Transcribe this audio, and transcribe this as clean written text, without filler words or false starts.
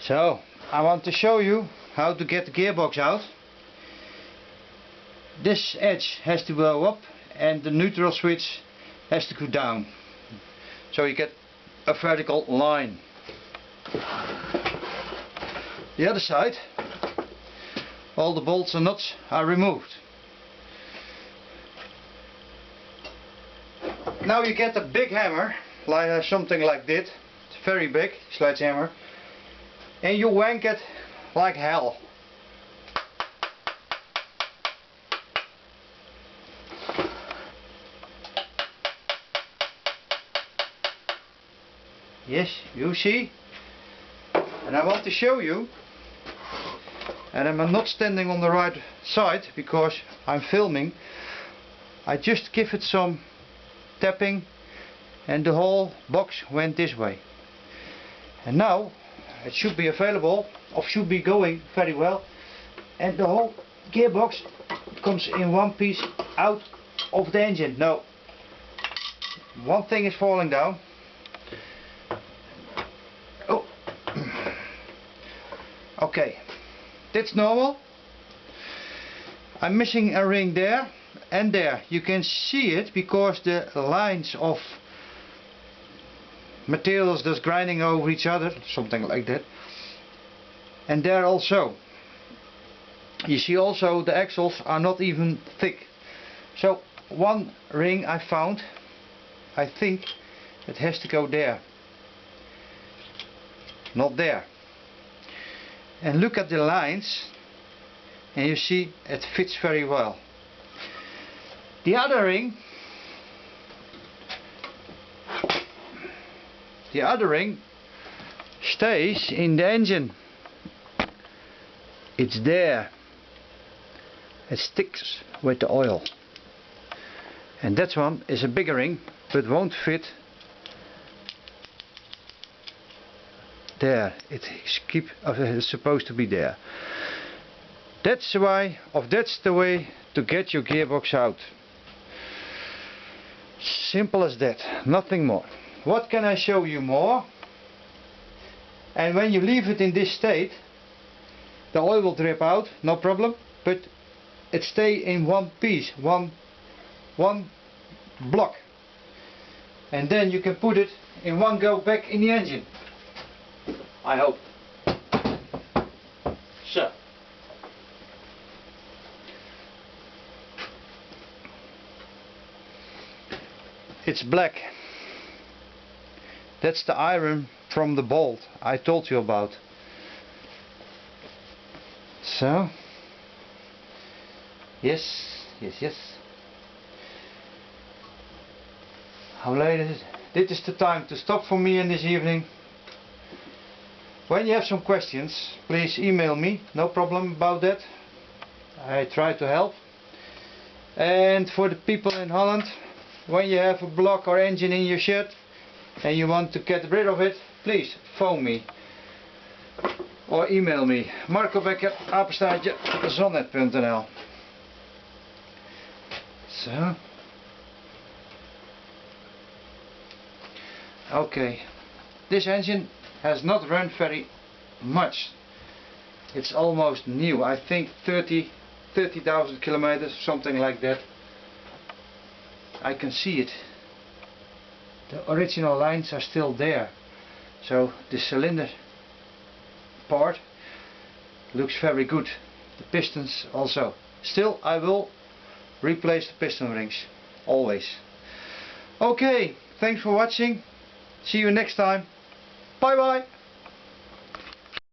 So I want to show you how to get the gearbox out. This edge has to go up and the neutral switch has to go down, so you get a vertical line. The other side, all the bolts and nuts are removed. Now you get a big hammer, like something like this. It's very big, sledgehammer, and you wank it like hell. Yes, you see, and I want to show you, and I'm not standing on the right side because I'm filming. I just give it some tapping and the whole box went this way, and now it should be available, or should be going very well, and the whole gearbox comes in one piece out of the engine. No, one thing is falling down. Oh, okay, that's normal. I'm missing a ring there and there. You can see it because the lines of materials that's grinding over each other, something like that, and there also. You see also the axles are not even thick. So one ring I found, I think it has to go there, not there. And look at the lines and you see it fits very well. The other ring, stays in the engine. It's there. It sticks with the oil. And that one is a bigger ring, but won't fit there. It's supposed to be there. That's why, or that's the way to get your gearbox out. Simple as that, nothing more. What can I show you more? And when you leave it in this state, the oil will drip out, no problem, but it stay in one piece, one block, and then you can put it in one go back in the engine, I hope. So it's black. That's the iron from the bolt I told you about. So yes. How late is it? This is the time to stop for me in this evening. When you have some questions, please email me, no problem about that. I try to help. And for the people in Holland, when you have a block or engine in your shed and you want to get rid of it, please phone me or email me. Marco Becker, @zonnet.nl. So, okay, this engine has not run very much. It's almost new. I think 30,000 kilometers, something like that. I can see it. The original lines are still there. So the cylinder part looks very good. The pistons also. Still, I will replace the piston rings, always. Okay, thanks for watching. See you next time. Bye bye.